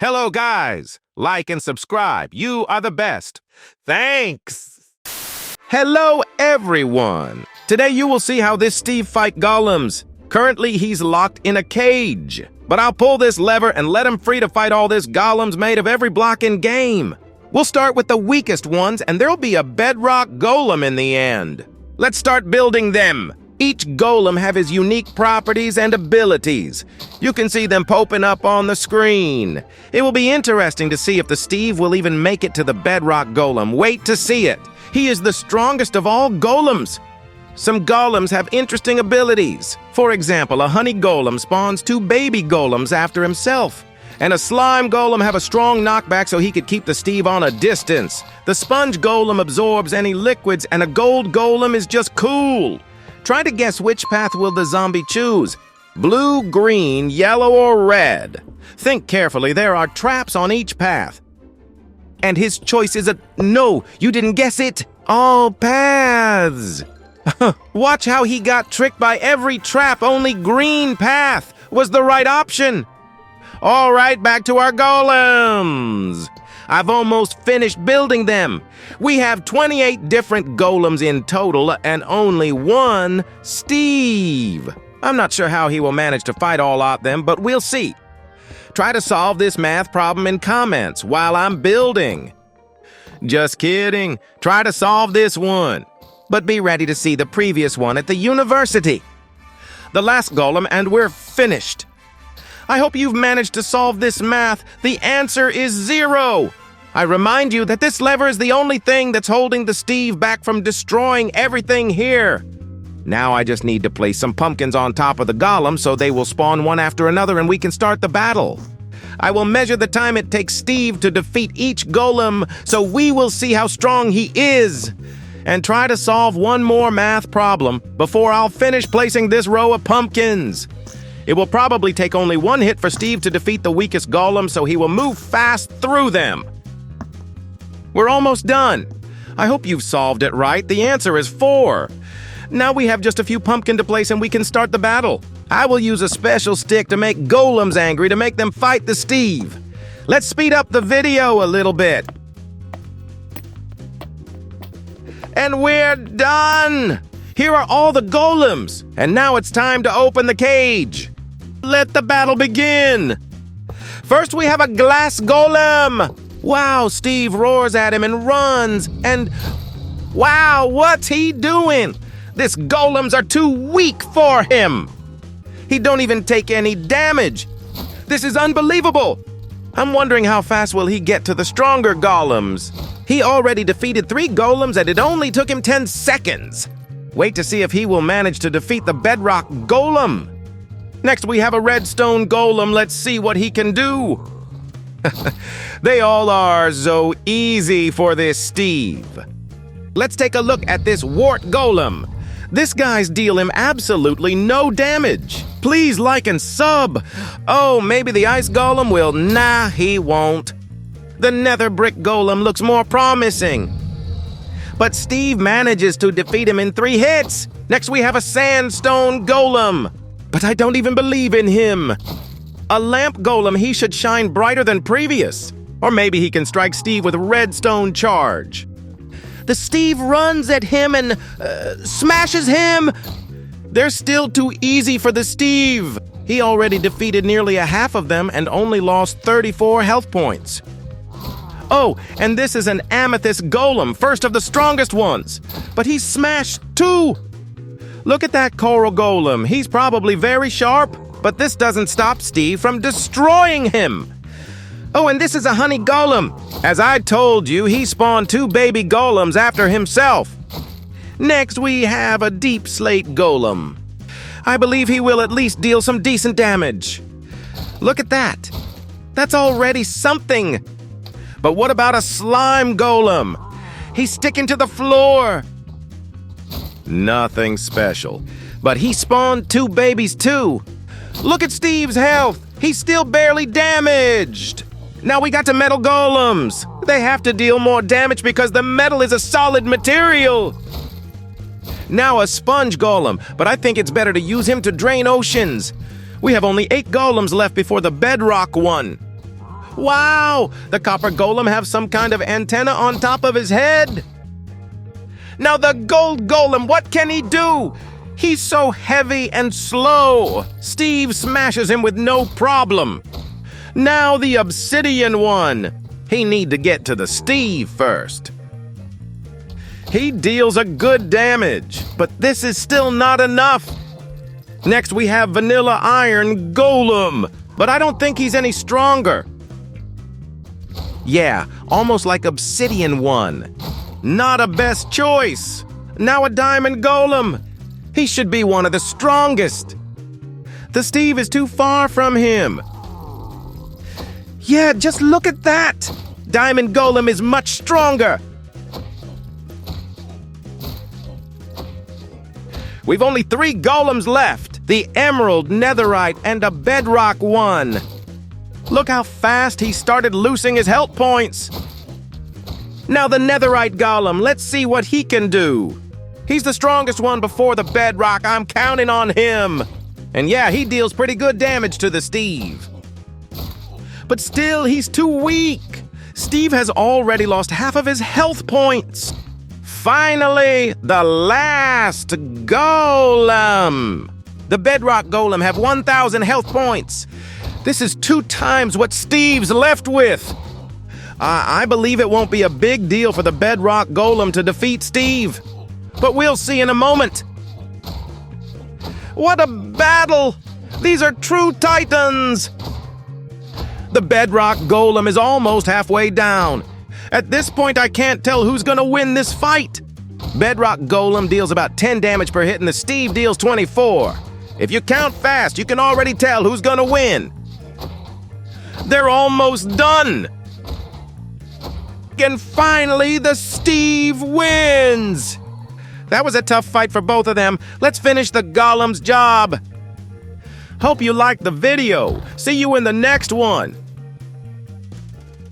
Hello, guys. Like and subscribe. You are the best. Thanks. Hello, everyone. Today you will see how this Steve fight golems. Currently, he's locked in a cage. But I'll pull this lever and let him free to fight all this golems made of every block in game. We'll start with the weakest ones, and there'll be a bedrock golem in the end. Let's start building them. Each golem have his unique properties and abilities. You can see them popping up on the screen. It will be interesting to see if the Steve will even make it to the bedrock golem. Wait to see it. He is the strongest of all golems. Some golems have interesting abilities. For example, a honey golem spawns 2 baby golems after himself. And a slime golem have a strong knockback so he could keep the Steve on a distance. The sponge golem absorbs any liquids, and a gold golem is just cool. Try to guess which path will the zombie choose. Blue, green, yellow, or red. Think carefully, there are traps on each path. And his choice is no, you didn't guess it. All paths. Watch how he got tricked by every trap. Only green path was the right option. All right, back to our golems. I've almost finished building them. We have 28 different golems in total and only one Steve. I'm not sure how he will manage to fight all of them, but we'll see. Try to solve this math problem in comments while I'm building. Just kidding. Try to solve this one. But be ready to see the previous one at the university. The last golem, and we're finished. I hope you've managed to solve this math. The answer is 0. I remind you that this lever is the only thing that's holding the Steve back from destroying everything here. Now I just need to place some pumpkins on top of the golem so they will spawn one after another and we can start the battle. I will measure the time it takes Steve to defeat each golem so we will see how strong he is. And try to solve one more math problem before I'll finish placing this row of pumpkins. It will probably take only one hit for Steve to defeat the weakest golem, so he will move fast through them. We're almost done. I hope you've solved it right. The answer is 4. Now we have just a few pumpkins to place and we can start the battle. I will use a special stick to make golems angry to make them fight the Steve. Let's speed up the video a little bit. And we're done! Here are all the golems, and now it's time to open the cage. Let the battle begin! First we have a glass golem! Wow, Steve roars at him and runs, and wow, what's he doing? These golems are too weak for him! He don't even take any damage! This is unbelievable! I'm wondering how fast will he get to the stronger golems? He already defeated 3 golems and it only took him 10 seconds. Wait to see if he will manage to defeat the bedrock golem. Next we have a redstone golem. Let's see what he can do. They all are so easy for this Steve. Let's take a look at this wart golem. This guy's deal him absolutely no damage. Please like and sub. Oh, maybe the ice golem will. Nah, he won't. The nether brick golem looks more promising. But Steve manages to defeat him in 3 hits. Next we have a sandstone golem. But I don't even believe in him. A lamp golem, he should shine brighter than previous. Or maybe he can strike Steve with a redstone charge. The Steve runs at him and smashes him. They're still too easy for the Steve. He already defeated nearly a half of them and only lost 34 health points. Oh, and this is an amethyst golem, first of the strongest ones. But he's smashed too. Look at that coral golem. He's probably very sharp, but this doesn't stop Steve from destroying him. Oh, and this is a honey golem. As I told you, he spawned 2 baby golems after himself. Next, we have a deep slate golem. I believe he will at least deal some decent damage. Look at that. That's already something. But what about a slime golem? He's sticking to the floor. Nothing special. But he spawned 2 babies too. Look at Steve's health. He's still barely damaged. Now we got to metal golems. They have to deal more damage because the metal is a solid material. Now a sponge golem, but I think it's better to use him to drain oceans. We have only 8 golems left before the bedrock one. Wow! The copper golem have some kind of antenna on top of his head. Now the gold golem, what can he do? He's so heavy and slow. Steve smashes him with no problem. Now the obsidian one. He need to get to the Steve first. He deals a good damage, but this is still not enough. Next we have vanilla iron golem, but I don't think he's any stronger. Yeah, almost like obsidian one. Not a best choice. Now a diamond golem. He should be one of the strongest. The Steve is too far from him. Yeah, just look at that. Diamond golem is much stronger. We've only 3 golems left. The emerald, netherite, and a bedrock one. Look how fast he started losing his health points. Now the netherite golem, let's see what he can do. He's the strongest one before the bedrock. I'm counting on him. And yeah, he deals pretty good damage to the Steve. But still, he's too weak. Steve has already lost half of his health points. Finally, the last golem. The bedrock golem have 1,000 health points. This is 2 times what Steve's left with. I believe it won't be a big deal for the bedrock golem to defeat Steve. But we'll see in a moment. What a battle! These are true titans! The bedrock golem is almost halfway down. At this point, I can't tell who's gonna win this fight. Bedrock golem deals about 10 damage per hit and the Steve deals 24. If you count fast, you can already tell who's gonna win. They're almost done. And finally, the Steve wins. That was a tough fight for both of them. Let's finish the golem's job. Hope you liked the video. See you in the next one.